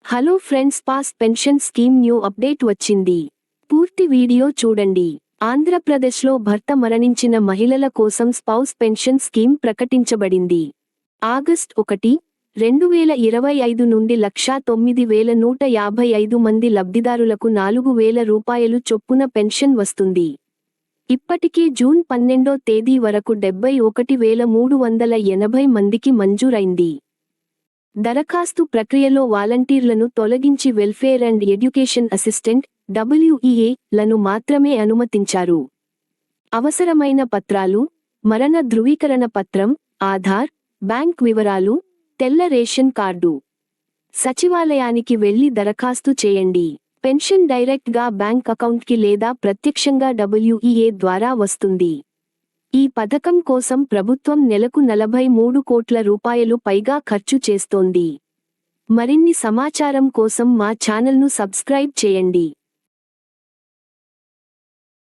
Hello friends, pass pension scheme new update వచ్చింది. పూర్తి video చూడండి. ఆంధ్రప్రదేశ్లో భర్త మరణించిన మహిళల కోసం స్పౌస్ పెన్షన్ స్కీమ్ ప్రకటించబడింది. ఆగస్ట్ 1, 2025 నుండి 1,09,155 మంది లబ్ధిదారులకు 4,000 రూపాయలు చొప్పున పెన్షన్ వస్తుంది. ఇప్పటికే జూన్ 12వ తేదీ వరకు 71,380 మందికి మంజూరైంది. దరఖాస్తు ప్రక్రియలో వాలంటీర్లను తొలగించి welfare and education assistant (WEA) లను మాత్రమే అనుమతించారు. అవసరమైన పత్రాలు: మరణ ధృవీకరణ పత్రం, ఆధార్, బ్యాంక్ వివరాలు, తెల్ల రేషన్ కార్డు. సచివాలయానికి వెళ్లి దరఖాస్తు చేయండి. పెన్షన్ డైరెక్ట్ గా బ్యాంక్ అకౌంట్కి లేదా ప్రత్యక్షంగా WEA ద్వారా వస్తుంది. ఈ పథకం కోసం ప్రభుత్వం నెలకు 43 కోట్ల రూపాయలు పైగా ఖర్చు చేస్తోంది. మరిన్ని సమాచారం కోసం మా ఛానల్ను సబ్స్క్రైబ్ చేయండి.